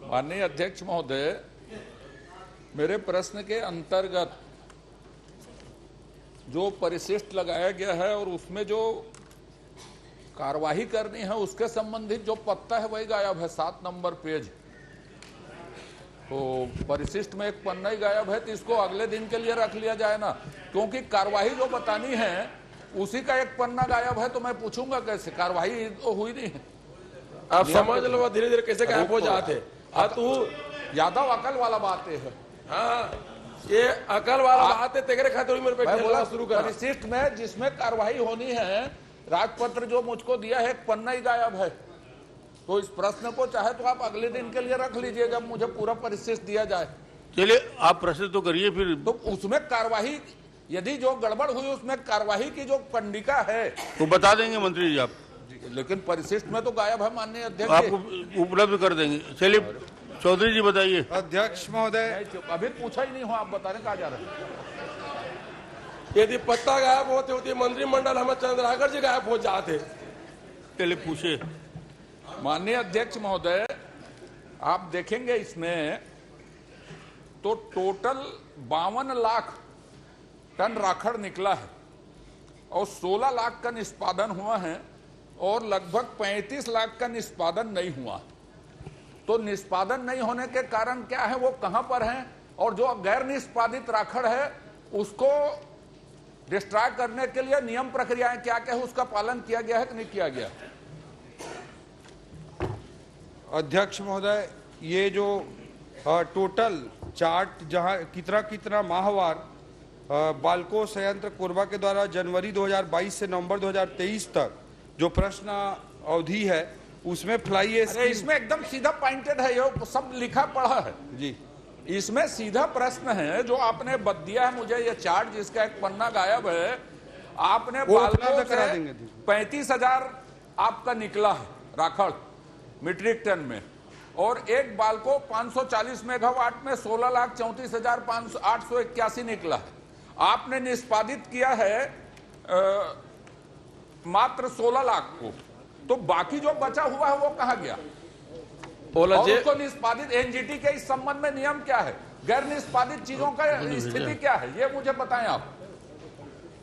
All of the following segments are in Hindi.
माननीय अध्यक्ष महोदय, मेरे प्रश्न के अंतर्गत जो परिशिष्ट लगाया गया है और उसमें जो कार्यवाही करनी है उसके संबंधित जो पत्ता है वही गायब है, 7 नंबर पेज। तो परिशिष्ट में एक पन्ना ही गायब है, तो इसको अगले दिन के लिए रख लिया जाए ना, क्योंकि कार्यवाही जो बतानी है उसी का एक पन्ना गायब है। तो मैं पूछूंगा कैसे, कार्यवाही तो हुई नहीं है। आप समझ लो धीरे धीरे कैसे गायब हो जाते। तू यादव अकल वाला बात है। हाँ, ये अकल वाला बात है। तेरे खातिर मेरे पे बोला शुरू कर। परिशिष्ट में जिसमें कार्यवाही होनी है, राजपत्र जो मुझको दिया है एक पन्ना ही गायब है। तो इस प्रश्न को चाहे तो आप अगले दिन के लिए रख लीजिए जब मुझे पूरा परिशिष्ट दिया जाए। चलिए आप प्रश्न तो करिए फिर। तो उसमें कार्यवाही यदि जो गड़बड़ हुई उसमें कार्यवाही की जो पंडिका है तो बता देंगे मंत्री जी आप, लेकिन परिशिष्ट में तो गायब है माननीय अध्यक्ष। आपको उपलब्ध कर देंगे। चलिए चौधरी जी बताइए। अध्यक्ष महोदय, अभी पूछा ही नहीं हो, आप बताने कहा जा रहे हैं। यदि पत्ता गायब होते मंत्रिमंडल हमें चंद्राकर जी गायब हो जाते। चलिए पूछे। माननीय अध्यक्ष महोदय, आप देखेंगे इसमें तो टोटल 52 लाख टन राखड़ निकला है और 16 लाख का निष्पादन हुआ है और लगभग 35 लाख का निष्पादन नहीं हुआ। तो निष्पादन नहीं होने के कारण क्या है, वो कहां पर है, और जो गैर निष्पादित राखड़ है उसको डिस्ट्रॉय करने के लिए नियम प्रक्रियाएं क्या क्या है, उसका पालन किया गया है कि नहीं किया गया? अध्यक्ष महोदय, ये जो टोटल चार्ट जहां कितना कितना माहवार बाल्को संयंत्र कोरबा के द्वारा जनवरी 2022 से नवंबर 2023 तक जो प्रश्न अवधि है उसमें फ्लाई इसमें एकदम सीधा पॉइंटेड है, ये सब लिखा पढ़ा है जी। इसमें सीधा प्रश्न है जो आपने बद दिया है मुझे, ये चार्ट जिसका एक पन्ना गायब है। आपने बाल्को से 35,000 आपका निकला है राखड़ मीट्रिक टन में, और एक बाल्को 540 मेगावाट में 16,34,881 निकला है। आपने निष्पादित किया है मात्र 16 लाख को, तो बाकी जो बचा हुआ है वो कहां गया? और उसको निष्पादित एनजीटी के इस संबंध में नियम क्या है, गैर निष्पादित चीजों का स्थिति क्या है, ये मुझे बताएं आप।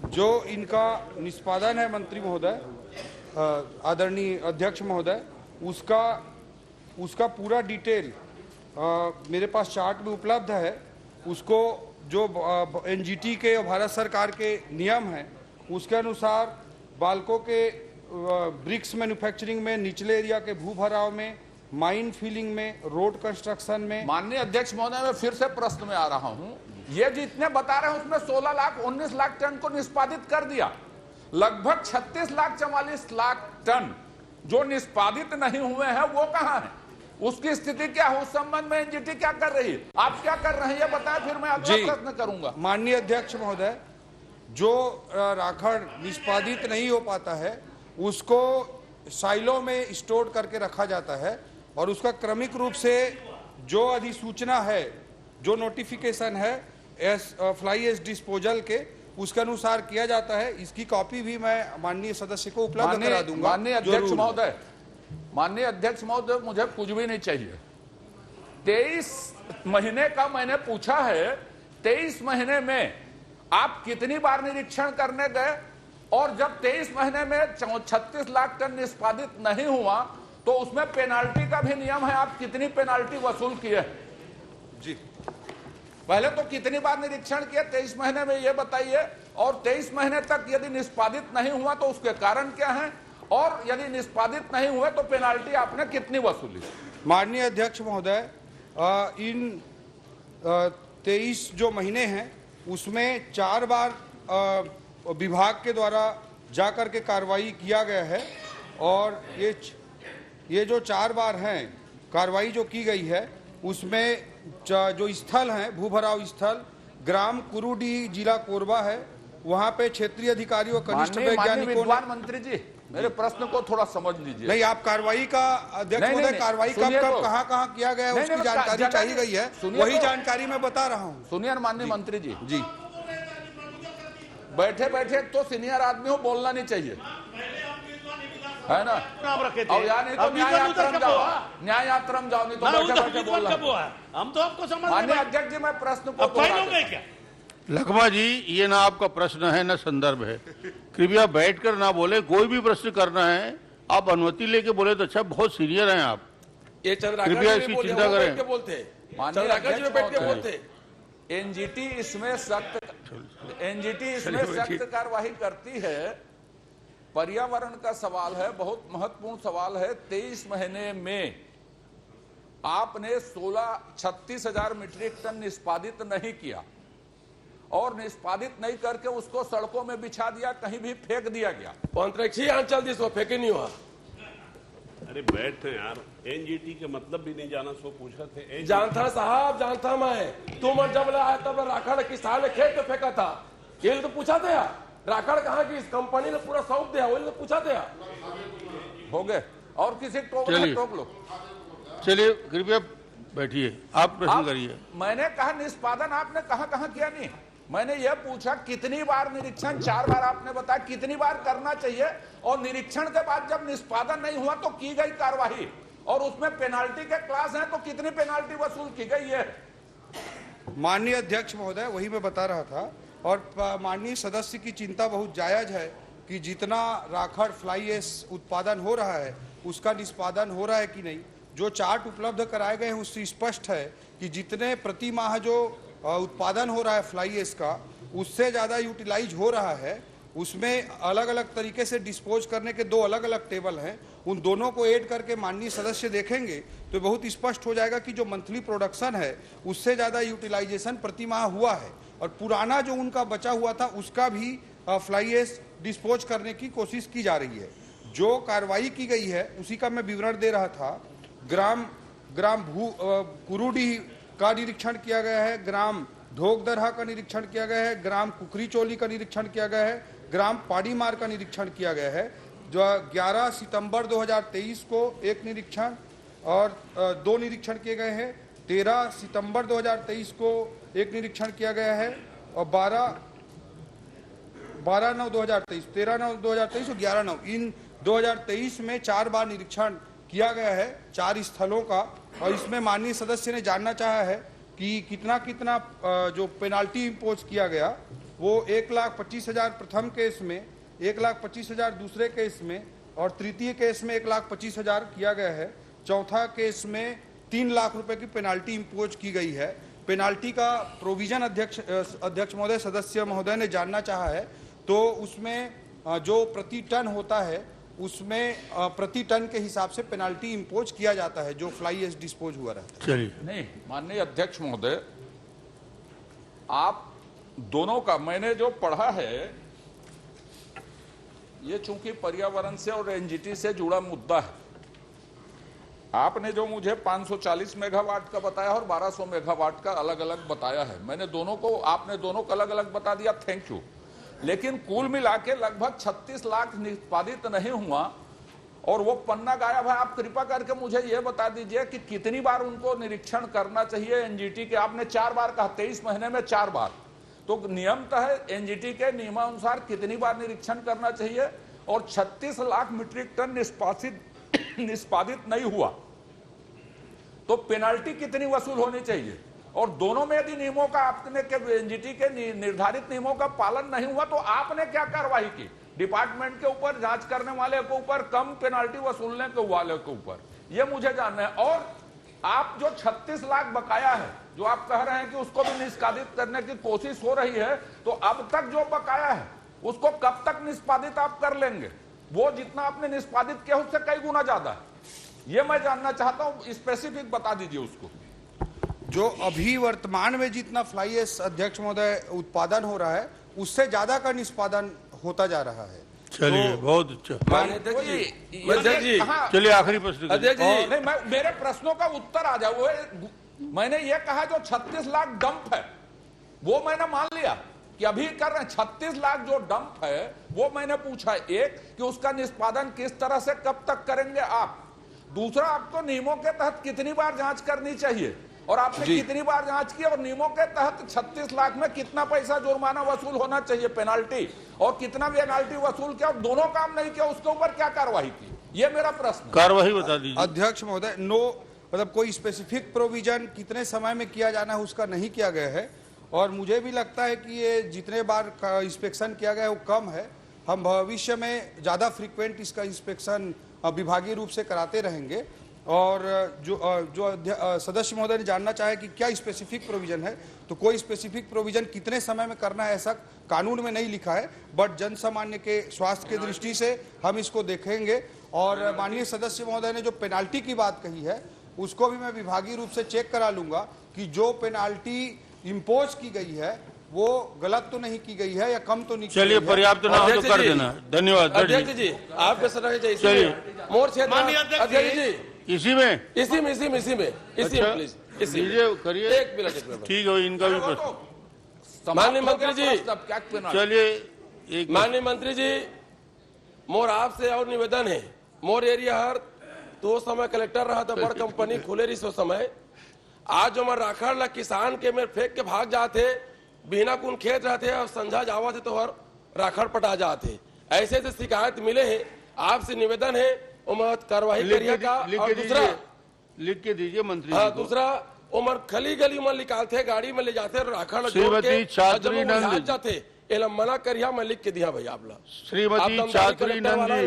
जो इनका निष्पादन है मंत्री महोदय, आदरणीय अध्यक्ष महोदय, उसका पूरा डिटेल मेरे पास चार्ट में उपलब्ध है। उसको जो एनजीटी के और भारत सरकार के नियम हैं उसके अनुसार बाल्को के ब्रिक्स मैन्युफैक्चरिंग में, निचले एरिया के भू भराव में, माइन फिलिंग में, रोड कंस्ट्रक्शन में। माननीय अध्यक्ष महोदय, मैं फिर से प्रश्न में आ रहा हूं, ये जितने बता रहे हैं उसमें 16 लाख 19 लाख टन को निष्पादित कर दिया, लगभग 36 लाख 44 लाख टन जो निष्पादित नहीं हुए हैं वो कहां है, उसकी स्थिति क्या है, उस संबंध में एनजीटी क्या कर रही है, आप क्या कर रहे हैं ये बताएं, फिर मैं अगला प्रश्न करूंगा। माननीय अध्यक्ष महोदय, जो राखड़ निष्पादित नहीं हो पाता है उसको साइलो में स्टोर करके रखा जाता है और उसका क्रमिक रूप से जो अधिसूचना है, जो नोटिफिकेशन है फ्लाई एश डिस्पोजल के, उसके अनुसार किया जाता है। इसकी कॉपी भी मैं माननीय सदस्य को उपलब्ध करा दूंगा। माननीय अध्यक्ष महोदय, मुझे कुछ भी नहीं चाहिए। 23 महीने का मैंने पूछा है, 23 महीने में आप कितनी बार निरीक्षण करने गए, और जब 23 महीने में 36 लाख टन निष्पादित नहीं हुआ तो उसमें पेनाल्टी का भी नियम है, आप कितनी पेनाल्टी वसूल किए जी? पहले तो कितनी बार निरीक्षण किए 23 महीने में ये बताइए, और 23 महीने तक यदि निष्पादित नहीं हुआ तो उसके कारण क्या है, और यदि निष्पादित नहीं हुए तो पेनाल्टी आपने कितनी वसूली? माननीय अध्यक्ष महोदय, इन 23 जो महीने हैं उसमें 4 बार विभाग के द्वारा जाकर के कार्रवाई किया गया है, और ये जो 4 बार हैं कार्रवाई जो की गई है उसमें जो स्थल है, भूभराव स्थल ग्राम कुरुडी, जिला कोरबा है, वहां पे क्षेत्रीय अधिकारियों, कनिष्ठ वैज्ञानिकों। मंत्री जी, मेरे प्रश्न को थोड़ा समझ लीजिए। नहीं, आप कार्रवाई का अध्यक्ष महोदय, कार्रवाई कब कहां किया गया है उसकी जानकारी चाहिए गई है, वही जानकारी मैं बता रहा हूं। सुनिए माननीय मंत्री जी, जी बैठे बैठे तो सीनियर आदमी हो, बोलना नहीं चाहिए। है ना? नाम रखे थे। और यानी तो न्याय यात्रा में जाओ, न्याय यात्रा में जाओ, नहीं तो बैठे बैठे बोल रहे हो। हम तो आपको समझ माननीय अध्यक्ष जी, मैं प्रश्न को फाइल हो गए क्या? लखमा जी, ये ना आपका प्रश्न है ना संदर्भ है, कृपया बैठकर ना बोले। कोई भी प्रश्न करना है आप अनुमति लेके बोले तो अच्छा। बहुत सीनियर हैं आप, ये चंद्राकर कृपया जी इसकी भी बोले, चिंता वो बैठ करें। के बोलते। माननीय चंद्राकर जी भी बैठ के अध्यक्ष बोलते। एनजीटी इसमें सख्त कार्रवाई करती है। पर्यावरण का सवाल है, बहुत महत्वपूर्ण सवाल है। 23 महीने में आपने 36,000 मीट्रिक टन निष्पादित नहीं किया और निष्पादित नहीं करके उसको सड़कों में बिछा दिया, कहीं भी फेंक दिया गया। अंतरिक्षी अंचल दिस वो फेंके नहीं हुआ। अरे बैठे यार, एनजीटी के मतलब भी नहीं जाना, सो पूछा थे। जानता साहब, जानता मैं। तुम जब आया तब राखड़ किसान ने खेत में फेंका था, ये तो पूछा था यार। राखड़ कहाँ की इस कंपनी ने पूरा सौंप दिया, वही तो पूछा था यार। हो गए और किसी टोक लो। चलिए कृपया बैठिए, आप प्रश्न करिए। मैंने कहा निष्पादन आपने कहां किया? नहीं, मैंने यह पूछा कितनी बार निरीक्षण, 4 बार आपने बताया, कितनी बार करना चाहिए, और निरीक्षण के बाद जब निष्पादन नहीं हुआ तो की गई कार्रवाई, और उसमें पेनाल्टी के क्लास हैं तो कितनी पेनाल्टी वसूल की गई है? माननीय अध्यक्ष महोदय, वही मैं बता रहा था। और माननीय सदस्य की चिंता बहुत जायज है कि जितना राखड़ फ्लाई ऐश उत्पादन हो रहा है उसका निष्पादन हो रहा है कि नहीं। जो चार्ट उपलब्ध कराए गए हैं उससे स्पष्ट है कि जितने प्रति माह जो उत्पादन हो रहा है फ्लाई ऐश का, उससे ज़्यादा यूटिलाइज हो रहा है। उसमें अलग अलग तरीके से डिस्पोज करने के 2 अलग अलग टेबल हैं। उन दोनों को ऐड करके माननीय सदस्य देखेंगे तो बहुत स्पष्ट हो जाएगा कि जो मंथली प्रोडक्शन है उससे ज़्यादा यूटिलाइजेशन प्रति माह हुआ है, और पुराना जो उनका बचा हुआ था उसका भी फ्लाई ऐश डिस्पोज करने की कोशिश की जा रही है। जो कार्रवाई की गई है उसी का मैं विवरण दे रहा था। ग्राम कुरुडी का निरीक्षण किया गया है, ग्राम धोकदरहा का निरीक्षण किया गया है, ग्राम कुकरी चोली का निरीक्षण किया गया है, ग्राम पाड़ीमार का निरीक्षण किया गया है। जो 11 सितंबर 2023 को एक निरीक्षण और 2 निरीक्षण किए गए हैं। 13 सितंबर 2023 को एक निरीक्षण किया गया है, और 12/9/2023, 13/9/2023 और 11/9, इन 2023 में 4 बार निरीक्षण किया गया है 4 स्थलों का। और इसमें माननीय सदस्य ने जानना चाहा है कि कितना जो पेनाल्टी इम्पोज किया गया, वो 1,25,000 प्रथम केस में, 1,25,000 दूसरे केस में, और तृतीय केस में 1,25,000 किया गया है। चौथा केस में 3 लाख रुपए की पेनाल्टी इम्पोज की गई है। पेनाल्टी का प्रोविजन अध्यक्ष महोदय, सदस्य महोदय ने जानना चाहा है, तो उसमें जो प्रति टन होता है उसमें प्रति टन के हिसाब से पेनाल्टी इम्पोज किया जाता है जो फ्लाई ऐश डिस्पोज हुआ रहता है। चलिए, नहीं माननीय अध्यक्ष महोदय, आप दोनों का मैंने जो पढ़ा है, ये चूंकि पर्यावरण से और एनजीटी से जुड़ा मुद्दा है। आपने जो मुझे 540 मेगावाट का बताया और 1200 मेगावाट का अलग अलग बताया है, मैंने दोनों को, आपने दोनों को अलग अलग बता दिया, थैंक यू। लेकिन कुल मिला के लगभग 36 लाख निष्पादित नहीं हुआ और वो पन्ना गायब है। आप कृपा करके मुझे ये बता दीजिए कि कितनी बार उनको निरीक्षण करना चाहिए एनजीटी के? आपने 4 बार कहा, 23 महीने में 4 बार, तो नियमतः एनजीटी के नियमानुसार कितनी बार निरीक्षण करना चाहिए? और 36 लाख मीट्रिक टन निष्पादित नहीं हुआ तो पेनाल्टी कितनी वसूल होनी चाहिए? और दोनों में यदि नियमों का, आपने के एनजीटी के निर्धारित नियमों का पालन नहीं हुआ तो आपने क्या कार्रवाई की? डिपार्टमेंट के ऊपर, जांच करने वाले के ऊपर, कम पेनाल्टी वसूलने के वाले के ऊपर, यह मुझे जानना है। और आप जो 36 लाख बकाया है, जो आप कह रहे हैं कि उसको भी निष्पादित करने की कोशिश हो रही है, तो अब तक जो बकाया है उसको कब तक निष्पादित आप कर लेंगे? वो जितना आपने निष्पादित किया उससे कई गुना ज्यादा है। ये मैं जानना चाहता हूं, स्पेसिफिक बता दीजिए उसको। जो अभी वर्तमान में जितना फ्लाई ऐश अध्यक्ष महोदय उत्पादन हो रहा है उससे ज्यादा का निष्पादन होता जा रहा है। चलिए, बहुत अच्छा। अध्यक्ष जी, चलिए आखिरी प्रश्न करिए। अध्यक्ष जी, नहीं, मेरे प्रश्नों का उत्तर आ जाओ। मैंने ये कहा जो 36 लाख डंप है वो मैंने मान लिया कि अभी कर रहे हैं। 36 लाख जो डंप है वो मैंने पूछा, एक कि उसका निष्पादन किस तरह से कब तक करेंगे आप, दूसरा आपको नियमों के तहत कितनी बार जांच करनी चाहिए और आपने कितनी बार जांच की, और नियमों के तहत 36 लाख में कितना पैसा जुर्माना वसूल होना चाहिए पेनाल्टी, और कितना पेनाल्टी वसूल किया और दोनों काम नहीं किया उसके ऊपर क्या कार्रवाई की? ये मेरा प्रश्न है। कार्यवाही बता दीजिए। अध्यक्ष महोदय, मतलब कोई स्पेसिफिक प्रोविजन कितने समय में किया जाना है उसका नहीं किया गया है, और मुझे भी लगता है कि ये जितने बार इंस्पेक्शन किया गया है वो कम है। हम भविष्य में ज़्यादा फ्रीक्वेंट इसका इंस्पेक्शन विभागीय रूप से कराते रहेंगे। और जो सदस्य महोदय ने जानना चाहे कि क्या स्पेसिफिक प्रोविजन है, तो कोई स्पेसिफिक प्रोविजन कितने समय में करना है ऐसा कानून में नहीं लिखा है, बट जन सामान्य के स्वास्थ्य की दृष्टि से हम इसको देखेंगे। और माननीय सदस्य महोदय ने जो पेनाल्टी की बात कही है उसको भी मैं विभागीय रूप से चेक करा लूंगा कि जो पेनाल्टी इम्पोज की गई है वो गलत तो नहीं की गई है या कम तो नहीं की चलिए, गई है। पर्याप्त ना हो तो अध्यक्ष कर जी, देना। धन्यवाद अध्यक्ष जी, आपके सलाह चाहिए चलिए। मोर क्षेत्र माननीय अध्यक्ष अध्यक्ष जी, इसी में इसी में अच्छा, प्लीज, इसी में। लीजिए, करिए। एक मिनट। ठीक है, इनका भी प्रश्न। माननीय मंत्री जी, अब क्या पेनाल्टी? चलिए, एक माननीय मंत्री जी, मोर आपसे और निवेदन है, मोर एरिया हर तो समय कलेक्टर रहा था, बड़ कंपनी खुले रही सो समय। आज जो मैं राखड़ ला किसान के में फेंक के भाग जाते, बिना कुन खेत रहते और संझा जावा थे तो हर राखड़ पटा जाते। ऐसे ऐसे शिकायत मिले हैं, आपसे निवेदन है उमर कार्रवाई करिए का। और दूसरा लिख के दीजिए मंत्री हाँ, जी को। दूसरा उमर खली गली में निकालते, गाड़ी में ले जाते राखड़ श्रीमती छात्री नंद जाते, एला मना करिया, मैं लिख के दिया भाई आप लोग। श्रीमती छात्री नंद जी।